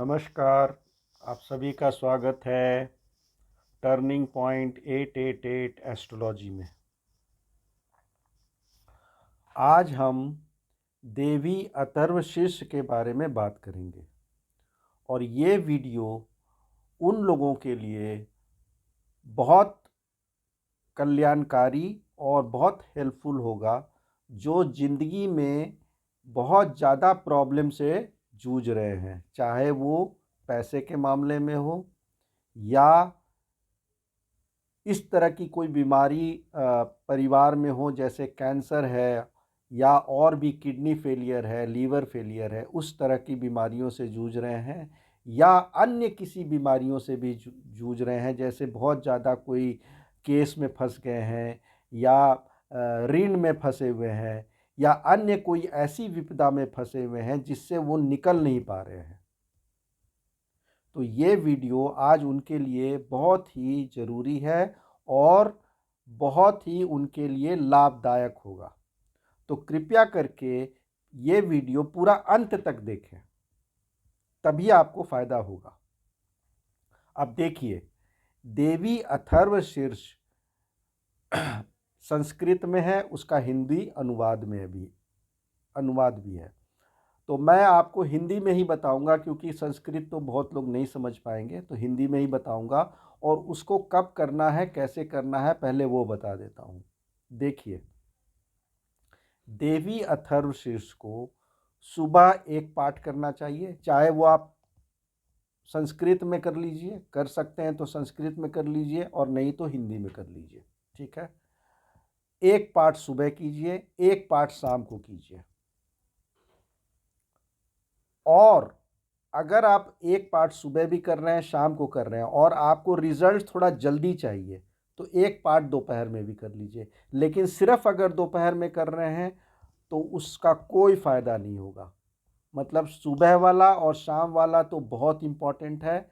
नमस्कार। आप सभी का स्वागत है टर्निंग पॉइंट 888 एस्ट्रोलॉजी में। आज हम देवी अथर्वशीर्ष के बारे में बात करेंगे और ये वीडियो उन लोगों के लिए बहुत कल्याणकारी और बहुत हेल्पफुल होगा जो ज़िंदगी में बहुत ज़्यादा प्रॉब्लम से जूझ रहे हैं, चाहे वो पैसे के मामले में हो या इस तरह की कोई बीमारी परिवार में हो, जैसे कैंसर है या और भी किडनी फेलियर है, लीवर फेलियर है, उस तरह की बीमारियों से जूझ रहे हैं या अन्य किसी बीमारियों से भी जूझ रहे हैं, जैसे बहुत ज़्यादा कोई केस में फंस गए हैं या ऋण में फंसे हुए हैं या अन्य कोई ऐसी विपदा में फंसे हुए हैं जिससे वो निकल नहीं पा रहे हैं। तो ये वीडियो आज उनके लिए बहुत ही ज़रूरी है और बहुत ही उनके लिए लाभदायक होगा। तो कृपया करके ये वीडियो पूरा अंत तक देखें, तभी आपको फ़ायदा होगा। अब देखिए, देवी अथर्वशीर्ष संस्कृत में है, उसका हिंदी अनुवाद भी है। तो मैं आपको हिंदी में ही बताऊंगा क्योंकि संस्कृत तो बहुत लोग नहीं समझ पाएंगे, तो हिंदी में ही बताऊंगा और उसको कब करना है, कैसे करना है, पहले वो बता देता हूँ। देखिए, देवी अथर्वशीर्ष को सुबह एक पाठ करना चाहिए, चाहे वो आप संस्कृत में कर लीजिए, कर सकते हैं तो संस्कृत में कर लीजिए और नहीं तो हिंदी में कर लीजिए, ठीक है। एक पाठ सुबह कीजिए, एक पाठ शाम को कीजिए। और अगर आप एक पार्ट सुबह भी कर रहे हैं, शाम को कर रहे हैं और आपको रिजल्ट थोड़ा जल्दी चाहिए तो एक पार्ट दोपहर में भी कर लीजिए। लेकिन सिर्फ अगर दोपहर में कर रहे हैं तो उसका कोई फ़ायदा नहीं होगा। मतलब सुबह वाला और शाम वाला तो बहुत इम्पॉर्टेंट है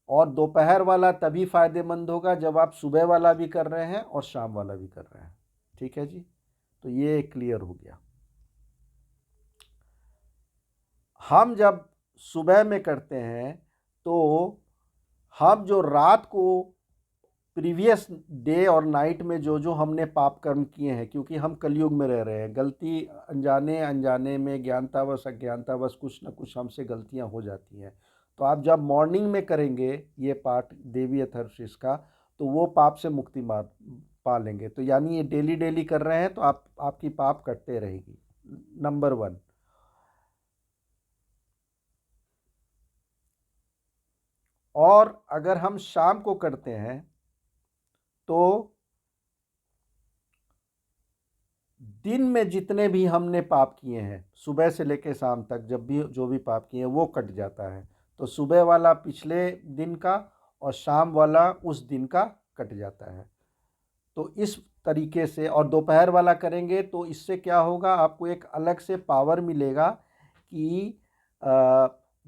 और दोपहर वाला तभी फ़ायदेमंद होगा जब आप सुबह वाला भी कर रहे हैं और शाम वाला भी कर रहे हैं, ठीक है जी। तो ये क्लियर हो गया। हम जब सुबह में करते हैं तो हम जो रात को प्रीवियस डे और नाइट में जो जो हमने पाप कर्म किए हैं, क्योंकि हम कलयुग में रह रहे हैं, गलती अनजाने अनजाने में, ज्ञानतावश अज्ञानतावश कुछ न कुछ हमसे गलतियां हो जाती हैं। तो आप जब मॉर्निंग में करेंगे ये पाठ देवी अथर्वशीर्ष का, तो वो पाप से मुक्ति पा लेंगे। तो यानी ये डेली डेली कर रहे हैं तो आपकी पाप कटते रहेगी। नंबर 1। और अगर हम शाम को करते हैं तो दिन में जितने भी हमने पाप किए हैं सुबह से लेकर शाम तक, जब भी जो भी पाप किए हैं वो कट जाता है। तो सुबह वाला पिछले दिन का और शाम वाला उस दिन का कट जाता है। तो इस तरीके से, और दोपहर वाला करेंगे तो इससे क्या होगा, आपको एक अलग से पावर मिलेगा कि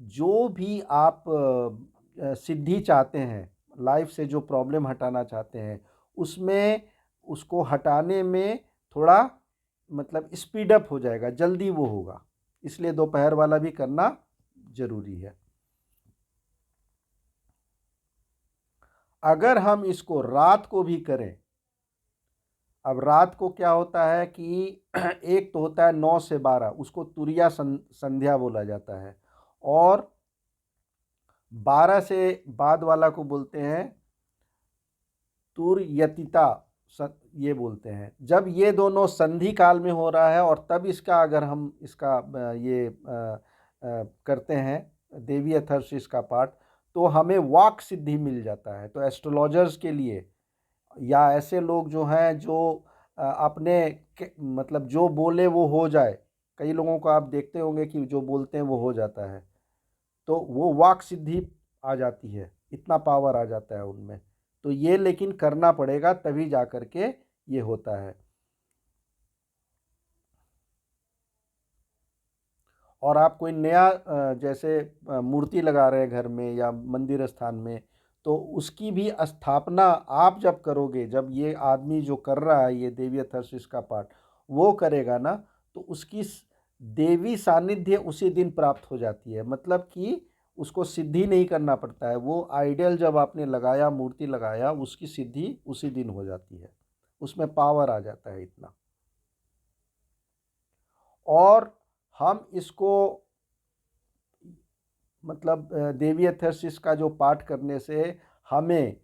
जो भी आप सिद्धि चाहते हैं, लाइफ से जो प्रॉब्लम हटाना चाहते हैं, उसमें उसको हटाने में थोड़ा मतलब स्पीड अप हो जाएगा, जल्दी वो होगा। इसलिए दोपहर वाला भी करना ज़रूरी है। अगर हम इसको रात को भी करें, अब रात को क्या होता है कि एक तो होता है 9 से 12, उसको तुरिया संध्या बोला जाता है, और 12 से बाद वाला को बोलते हैं तुर्यतिता, ये बोलते हैं। जब ये दोनों संधि काल में हो रहा है और तब इसका अगर हम इसका ये करते हैं देवी अथर्वशीर्ष का पाठ, तो हमें वाक सिद्धि मिल जाता है। तो एस्ट्रोलॉजर्स के लिए या ऐसे लोग जो हैं जो अपने मतलब जो बोले वो हो जाए, कई लोगों को आप देखते होंगे कि जो बोलते हैं वो हो जाता है, तो वो वाक सिद्धि आ जाती है, इतना पावर आ जाता है उनमें। तो ये लेकिन करना पड़ेगा तभी जा कर के ये होता है। और आप कोई नया जैसे मूर्ति लगा रहे हैं घर में या मंदिर स्थान में, तो उसकी भी स्थापना आप जब करोगे, जब ये आदमी जो कर रहा है ये देवी अथर्वशीर्ष का पाठ वो करेगा ना, तो उसकी देवी सानिध्य उसी दिन प्राप्त हो जाती है। मतलब कि उसको सिद्धि नहीं करना पड़ता है। वो आइडियल जब आपने लगाया, मूर्ति लगाया, उसकी सिद्धि उसी दिन हो जाती है, उसमें पावर आ जाता है इतना। और हम इसको मतलब देवी एथरसिस का जो पाठ करने से हमें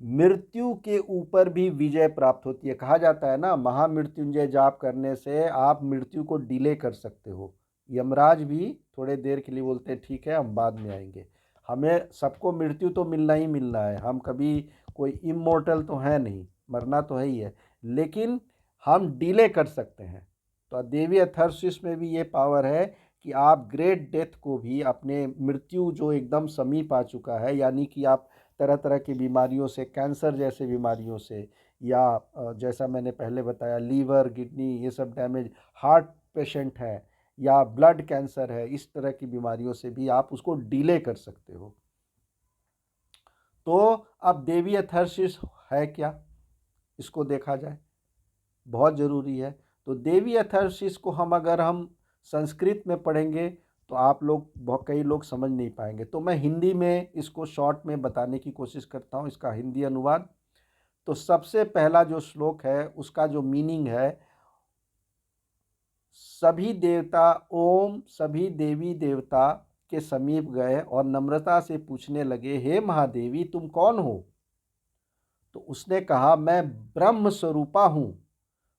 मृत्यु के ऊपर भी विजय प्राप्त होती है। कहा जाता है ना, महामृत्युंजय जाप करने से आप मृत्यु को डिले कर सकते हो। यमराज भी थोड़े देर के लिए बोलते हैं ठीक है हम बाद में आएंगे। हमें सबको मृत्यु तो मिलना ही मिलना है, हम कभी कोई इमोर्टल तो है नहीं, मरना तो है ही है, लेकिन हम डिले कर सकते हैं। तो देवी एथरसिस में भी ये पावर है कि आप ग्रेट डेथ को भी, अपने मृत्यु जो एकदम समीप आ चुका है, यानी कि आप तरह तरह की बीमारियों से, कैंसर जैसे बीमारियों से, या जैसा मैंने पहले बताया लीवर किडनी ये सब डैमेज, हार्ट पेशेंट है या ब्लड कैंसर है, इस तरह की बीमारियों से भी आप उसको डिले कर सकते हो। तो अब देवी एथरसिस है क्या, इसको देखा जाए, बहुत ज़रूरी है। तो देवी एथरसिस को अगर हम संस्कृत में पढ़ेंगे तो आप लोग बहुत कई लोग समझ नहीं पाएंगे, तो मैं हिंदी में इसको शॉर्ट में बताने की कोशिश करता हूँ, इसका हिंदी अनुवाद। तो सबसे पहला जो श्लोक है उसका जो मीनिंग है, सभी देवता ओम सभी देवी देवता के समीप गए और नम्रता से पूछने लगे, हे महादेवी तुम कौन हो? तो उसने कहा, मैं ब्रह्म स्वरूपा हूँ,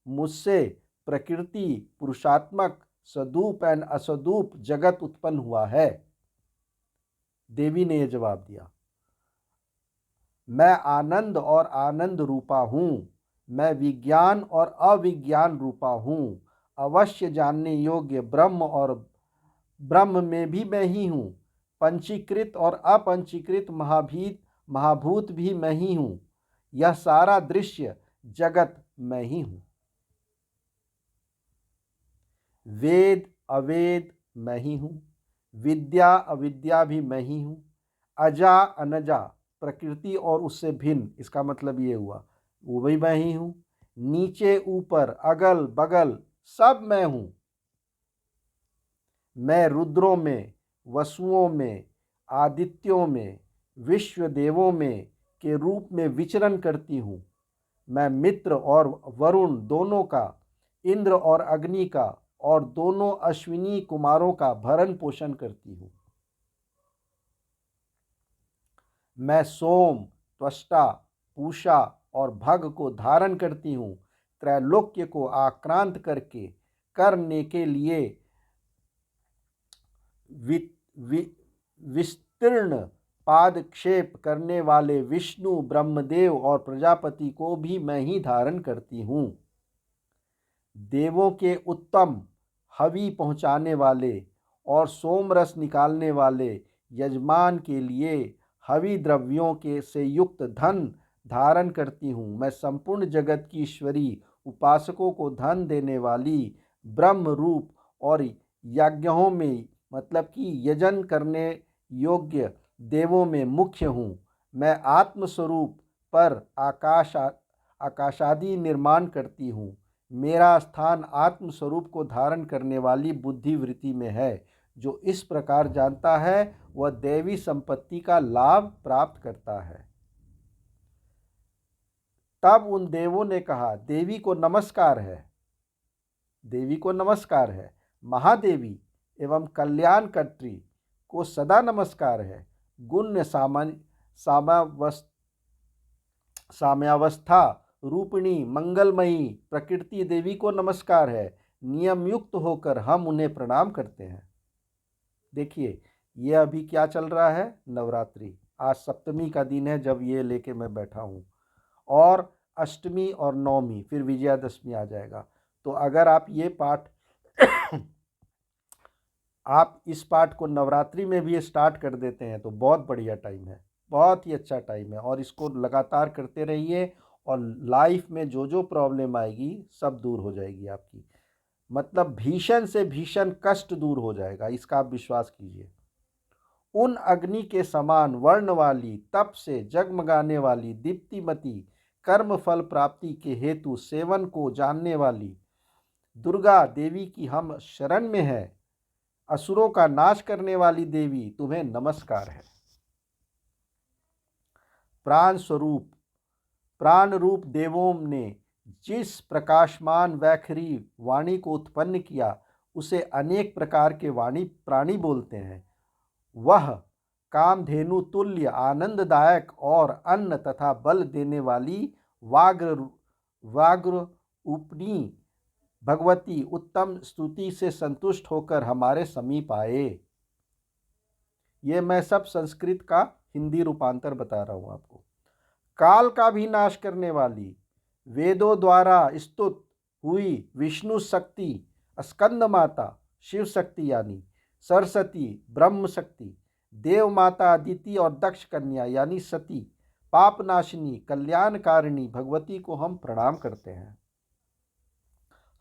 मुझसे प्रकृति, पुरुषात्मक, सदूप एंड असदूप जगत उत्पन्न हुआ है। देवी ने यह जवाब दिया, मैं आनंद और आनंद रूपा हूँ, मैं विज्ञान और अविज्ञान रूपा हूँ, अवश्य जानने योग्य ब्रह्म और ब्रह्म में भी मैं ही हूँ, पंचीकृत और अपंचीकृत महाभूत भी मैं ही हूँ, यह सारा दृश्य जगत मैं ही हूँ। वेद अवेद मैं ही हूँ, विद्या अविद्या भी मैं ही हूँ, अजा अनजा प्रकृति और उससे भिन्न, इसका मतलब ये हुआ वो भी मैं ही हूँ, नीचे ऊपर अगल बगल सब मैं हूँ। मैं रुद्रों में, वसुओं में, आदित्यों में, विश्व देवों में के रूप में विचरण करती हूँ। मैं मित्र और वरुण दोनों का, इंद्र और अग्नि का और दोनों अश्विनी कुमारों का भरण पोषण करती हूँ। मैं सोम, त्वष्टा, पूषा और भग को धारण करती हूँ, त्रैलोक्य को आक्रांत करने के लिए विस्तीर्ण पादक्षेप करने वाले विष्णु, ब्रह्मदेव और प्रजापति को भी मैं ही धारण करती हूँ। देवों के उत्तम हवि पहुँचाने वाले और सोमरस निकालने वाले यजमान के लिए हवि द्रव्यों के से युक्त धन धारण करती हूँ। मैं संपूर्ण जगत की ईश्वरी, उपासकों को धन देने वाली, ब्रह्म रूप और यज्ञों में मतलब कि यजन करने योग्य देवों में मुख्य हूँ। मैं आत्मस्वरूप पर आकाशादि निर्माण करती हूँ। मेरा स्थान आत्मस्वरूप को धारण करने वाली बुद्धि वृत्ति में है। जो इस प्रकार जानता है वह दैवी संपत्ति का लाभ प्राप्त करता है। तब उन देवों ने कहा, देवी को नमस्कार है, देवी को नमस्कार है, महादेवी एवं कल्याणकर्त्री को सदा नमस्कार है। गुण्य साम्यावस्था रूपिणी मंगलमयी प्रकृति देवी को नमस्कार है। नियम युक्त होकर हम उन्हें प्रणाम करते हैं। देखिए ये अभी क्या चल रहा है, नवरात्रि, आज सप्तमी का दिन है जब ये लेके मैं बैठा हूँ, और अष्टमी और नवमी फिर विजयादशमी आ जाएगा। तो अगर आप ये पाठ आप इस पाठ को नवरात्रि में भी स्टार्ट कर देते हैं तो बहुत बढ़िया टाइम है, बहुत ही अच्छा टाइम है, और इसको लगातार करते रहिए और लाइफ में जो जो प्रॉब्लम आएगी सब दूर हो जाएगी आपकी, मतलब भीषण से भीषण कष्ट दूर हो जाएगा, इसका आप विश्वास कीजिए। उन अग्नि के समान वर्ण वाली, तप से जगमगाने वाली, दीप्तिमती, कर्म फल प्राप्ति के हेतु सेवन को जानने वाली दुर्गा देवी की हम शरण में है। असुरों का नाश करने वाली देवी तुम्हें नमस्कार है। प्राण स्वरूप, प्राण रूप देवों ने जिस प्रकाशमान वैखरी वाणी को उत्पन्न किया उसे अनेक प्रकार के वाणी प्राणी बोलते हैं। वह कामधेनु तुल्य आनंददायक और अन्न तथा बल देने वाली वाग्र वाग्र उपनी भगवती उत्तम स्तुति से संतुष्ट होकर हमारे समीप आए। ये मैं सब संस्कृत का हिंदी रूपांतर बता रहा हूँ आपको। काल का भी नाश करने वाली, वेदों द्वारा स्तुत हुई विष्णु शक्ति, स्कंद माता शिव शक्ति यानी सरस्वती ब्रह्म शक्ति, देव माता अदिति और दक्ष कन्या यानी सती, पापनाशिनी कल्याणकारिणी भगवती को हम प्रणाम करते हैं।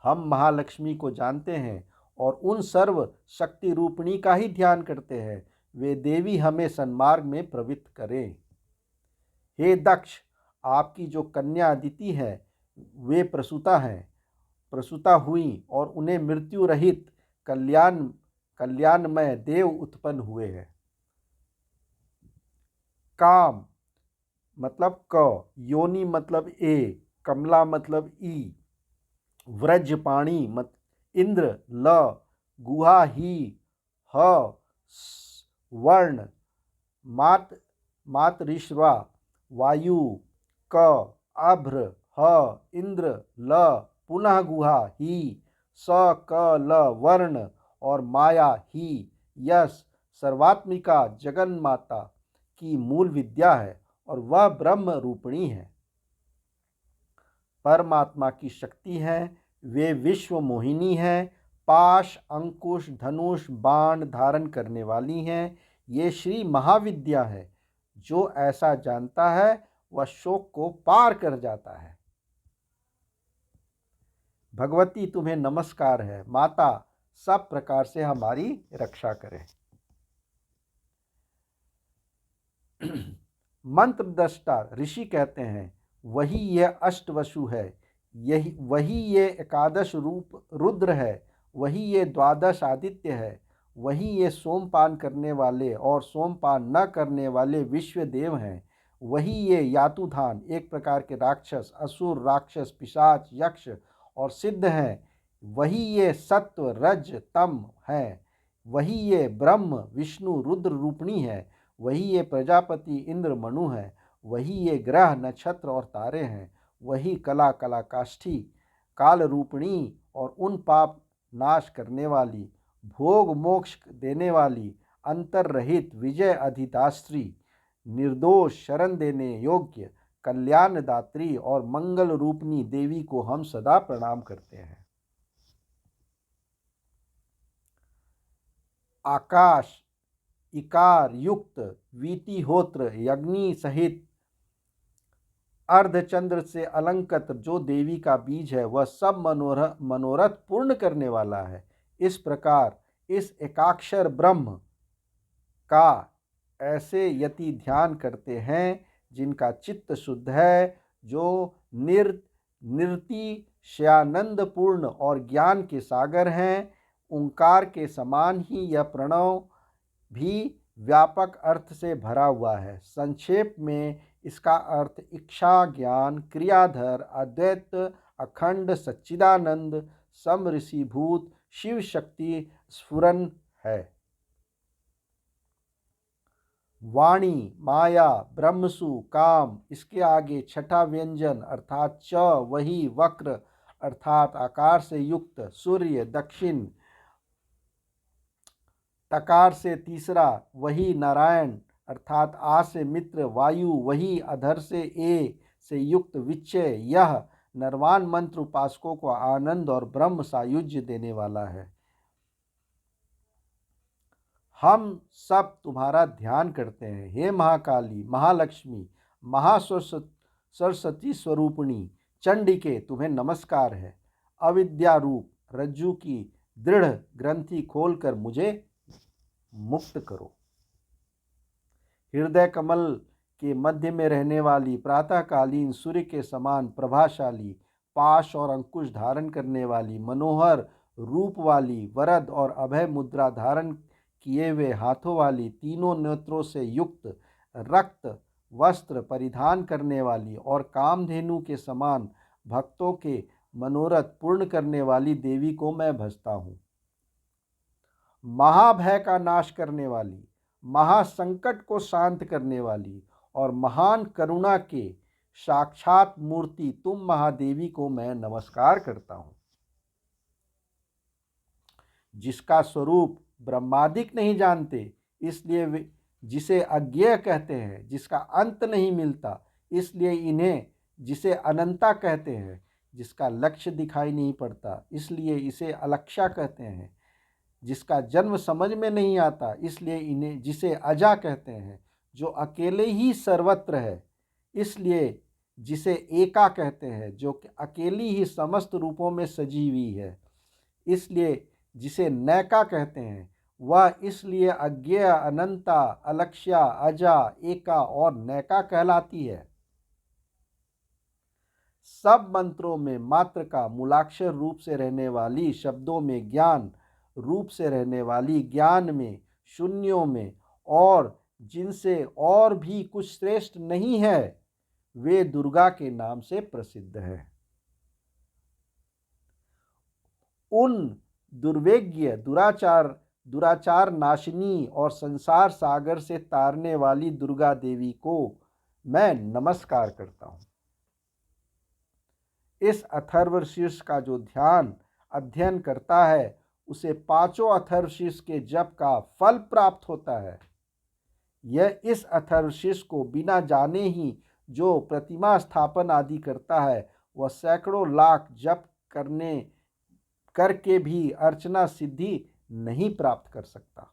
हम महालक्ष्मी को जानते हैं और उन सर्व शक्ति रूपिणी का ही ध्यान करते हैं। वे देवी हमें सन्मार्ग में प्रवृत्त करें। हे दक्ष, आपकी जो कन्या अदिति है वे प्रसूता हुई और उन्हें मृत्यु रहित कल्याणमय देव उत्पन्न हुए हैं। काम मतलब क, योनि मतलब ए, कमला मतलब ई, व्रजपाणी मत इंद्र ल, गुहा ही ह, वर्ण मातरिश्वा वायु क, अभ्र ह, इंद्र ल, पुनः गुहा ही स क ल वर्ण और माया ही यश सर्वात्मिका जगन माता की मूल विद्या है और वह ब्रह्म रूपिणी है, परमात्मा की शक्ति है। वे विश्व मोहिनी है, पाश अंकुश धनुष बाण धारण करने वाली हैं। ये श्री महाविद्या है। जो ऐसा जानता है वह शोक को पार कर जाता है। भगवती तुम्हें नमस्कार है। माता सब प्रकार से हमारी रक्षा करें। मंत्र दृष्टा ऋषि कहते हैं वही ये अष्टवसु है, यही वही ये एकादश रूप रुद्र है, वही ये द्वादश आदित्य है, वही ये सोमपान करने वाले और सोमपान न करने वाले विश्व देव हैं, वही ये यातुधान एक प्रकार के राक्षस असुर राक्षस पिशाच यक्ष और सिद्ध हैं, वही ये सत्व रज तम हैं, वही ये ब्रह्म विष्णु रुद्र रूपिणी है, वही ये प्रजापति इंद्र मनु है, वही ये ग्रह नक्षत्र और तारे हैं, वही कला काष्ठी काल रूपिणी और उन पाप नाश करने वाली भोग मोक्ष देने वाली अंतर रहित विजय अधिदात्री निर्दोष शरण देने योग्य कल्याणदात्री और मंगल रूपिणी देवी को हम सदा प्रणाम करते हैं। आकाश इकार युक्त वीतिहोत्र यज्ञी सहित अर्धचंद्र से अलंकृत जो देवी का बीज है वह सब मनोरथ पूर्ण करने वाला है। इस प्रकार इस एकाक्षर ब्रह्म का ऐसे यति ध्यान करते हैं जिनका चित्त शुद्ध है, जो निर्तिशयानंद पूर्ण और ज्ञान के सागर हैं। ओंकार के समान ही यह प्रणव भी व्यापक अर्थ से भरा हुआ है। संक्षेप में इसका अर्थ इच्छा ज्ञान क्रियाधर अद्वैत अखंड सच्चिदानंद समऋषिभूत शिव शक्ति स्फुरन है। वाणी माया ब्रह्मसु काम, इसके आगे छठा व्यंजन अर्थात च वही वक्र अर्थात आकार से युक्त सूर्य दक्षिण, तकार से तीसरा वही नारायण अर्थात आ से मित्र वायु, वही अधर से ए से युक्त विच्चय, यह नरवान मंत्र उपासकों को आनंद और ब्रह्म सायुज्य देने वाला है। हम सब तुम्हारा ध्यान करते हैं। हे महाकाली महालक्ष्मी महासरस्वती स्वरूपिणी चंडिके तुम्हें नमस्कार है। अविद्या रूप रज्जु की दृढ़ ग्रंथि खोलकर मुझे मुक्त करो। हृदय कमल के मध्य में रहने वाली प्रातःकालीन सूर्य के समान प्रभाशाली पाश और अंकुश धारण करने वाली मनोहर रूप वाली, वरद और अभय मुद्रा धारण किए हुए हाथों वाली, तीनों नेत्रों से युक्त, रक्त वस्त्र परिधान करने वाली और कामधेनु के समान भक्तों के मनोरथ पूर्ण करने वाली देवी को मैं भजता हूँ। महाभय का नाश करने वाली, महासंकट को शांत करने वाली और महान करुणा के साक्षात मूर्ति तुम महादेवी को मैं नमस्कार करता हूँ। जिसका स्वरूप ब्रह्मादिक नहीं जानते, इसलिए वे जिसे अज्ञेय कहते हैं, जिसका अंत नहीं मिलता, इसलिए इन्हें जिसे अनंता कहते हैं, जिसका लक्ष्य दिखाई नहीं पड़ता, इसलिए इसे अलक्ष्या कहते हैं, जिसका जन्म समझ में नहीं आता, इसलिए इन्हें जिसे अजा कहते हैं, जो अकेले ही सर्वत्र है, इसलिए जिसे एका कहते हैं, जो अकेली ही समस्त रूपों में सजी हुई है, इसलिए जिसे नैका कहते हैं, वह इसलिए अज्ञेय, अनंता, अलक्ष्या, अजा, एका और नैका कहलाती है। सब मंत्रों में मात्र का मूलाक्षर रूप से रहने वाली, शब्दों में ज्ञान रूप से रहने वाली, ज्ञान में, शून्यों में और जिनसे और भी कुछ श्रेष्ठ नहीं है, वे दुर्गा के नाम से प्रसिद्ध है। उन दुर्वेज्ञ, दुराचार नाशिनी और संसार सागर से तारने वाली दुर्गा देवी को मैं नमस्कार करता हूँ। इस अथर्वशीर्ष का जो ध्यान अध्ययन करता है, उसे पांचों अथर्वशीर्ष के जप का फल प्राप्त होता है। यह इस अथर्वशीर्ष को बिना जाने ही जो प्रतिमा स्थापन आदि करता है, वह सैकड़ों लाख जप करके भी अर्चना सिद्धि नहीं प्राप्त कर सकता।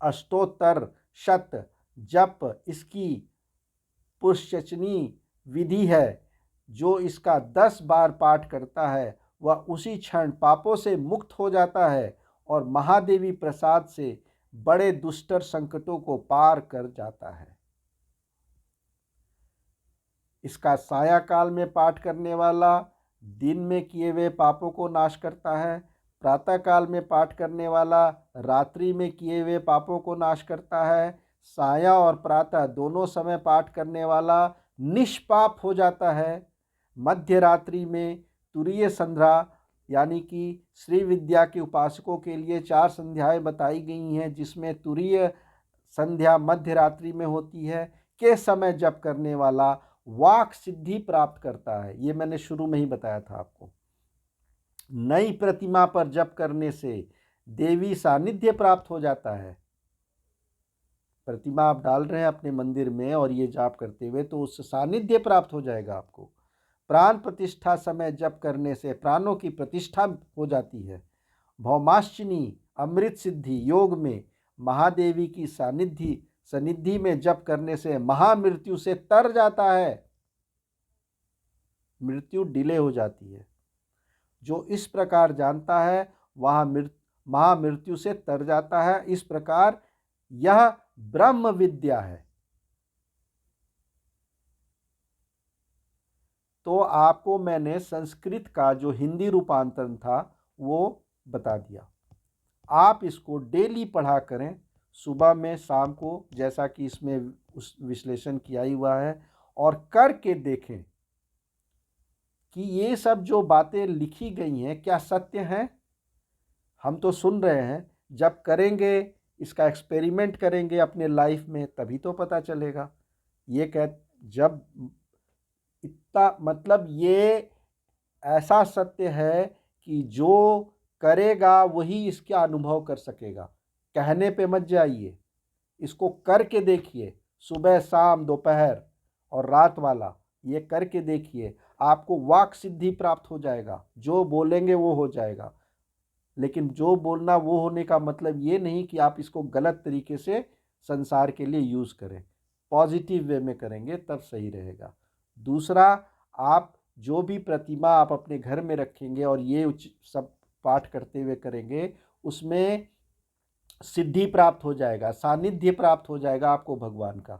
अष्टोत्तर शत जप इसकी पुष्यचनी विधि है। जो इसका 10 बार पाठ करता है, वह उसी क्षण पापों से मुक्त हो जाता है और महादेवी प्रसाद से बड़े दुष्टर संकटों को पार कर जाता है। इसका साया काल में पाठ करने वाला दिन में किए हुए पापों को नाश करता है, प्रातः काल में पाठ करने वाला रात्रि में किए हुए पापों को नाश करता है, साया और प्रातः दोनों समय पाठ करने वाला निष्पाप हो जाता है। मध्य रात्रि में तुरीय संध्या यानी कि श्री विद्या के उपासकों के लिए 4 संध्याएं बताई गई हैं, जिसमें तुरीय संध्या मध्य रात्रि में होती है, के समय जप करने वाला वाक सिद्धि प्राप्त करता है। ये मैंने शुरू में ही बताया था आपको। नई प्रतिमा पर जप करने से देवी सानिध्य प्राप्त हो जाता है। प्रतिमा आप डाल रहे हैं अपने मंदिर में और ये जाप करते हुए, तो उससे सानिध्य प्राप्त हो जाएगा आपको। प्राण प्रतिष्ठा समय जप करने से प्राणों की प्रतिष्ठा हो जाती है। भौमाश्चिनी अमृत सिद्धि योग में महादेवी की सनिधि में जप करने से महामृत्यु से तर जाता है, मृत्यु डिले हो जाती है। जो इस प्रकार जानता है वह महामृत्यु से तर जाता है। इस प्रकार यह ब्रह्म विद्या है। तो आपको मैंने संस्कृत का जो हिंदी रूपांतरण था वो बता दिया। आप इसको डेली पढ़ा करें, सुबह में, शाम को, जैसा कि इसमें उस विश्लेषण किया ही हुआ है, और करके देखें कि ये सब जो बातें लिखी गई हैं क्या सत्य हैं। हम तो सुन रहे हैं, जब करेंगे, इसका एक्सपेरिमेंट करेंगे अपने लाइफ में, तभी तो पता चलेगा। जब इतना मतलब ये ऐसा सत्य है कि जो करेगा वही इसका अनुभव कर सकेगा। कहने पे मत जाइए, इसको करके देखिए। सुबह, शाम, दोपहर और रात वाला ये करके देखिए, आपको वाक सिद्धि प्राप्त हो जाएगा। जो बोलेंगे वो हो जाएगा। लेकिन जो बोलना वो होने का मतलब ये नहीं कि आप इसको गलत तरीके से संसार के लिए यूज़ करें। पॉजिटिव वे में करेंगे तब सही रहेगा। दूसरा, आप जो भी प्रतिमा आप अपने घर में रखेंगे और ये सब पाठ करते हुए करेंगे, उसमें सिद्धि प्राप्त हो जाएगा, सानिध्य प्राप्त हो जाएगा आपको भगवान का।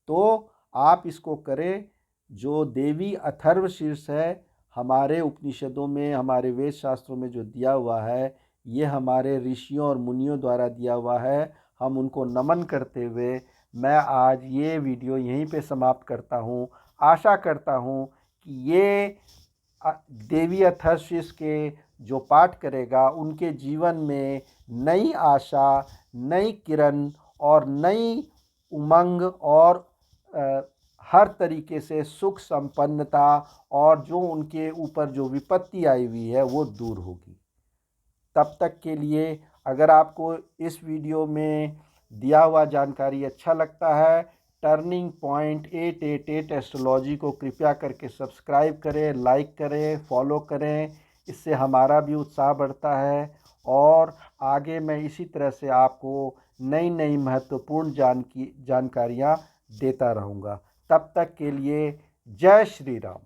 तो आप इसको करें। जो देवी अथर्वशीर्ष है हमारे उपनिषदों में, हमारे वेद शास्त्रों में जो दिया हुआ है, ये हमारे ऋषियों और मुनियों द्वारा दिया हुआ है। हम उनको नमन करते हुए मैं आज ये वीडियो यहीं पे समाप्त करता हूँ। आशा करता हूँ कि ये देवी अथर्वशीष के जो पाठ करेगा उनके जीवन में नई आशा, नई किरण और नई उमंग और हर तरीके से सुख संपन्नता और जो उनके ऊपर जो विपत्ति आई हुई है वो दूर होगी। तब तक के लिए अगर आपको इस वीडियो में दिया हुआ जानकारी अच्छा लगता है, टर्निंग पॉइंट 888 एस्ट्रोलॉजी को कृपया करके सब्सक्राइब करें, लाइक करें, फॉलो करें। इससे हमारा भी उत्साह बढ़ता है और आगे मैं इसी तरह से आपको नई नई महत्वपूर्ण जानकारियाँ देता रहूँगा। तब तक के लिए जय श्री राम।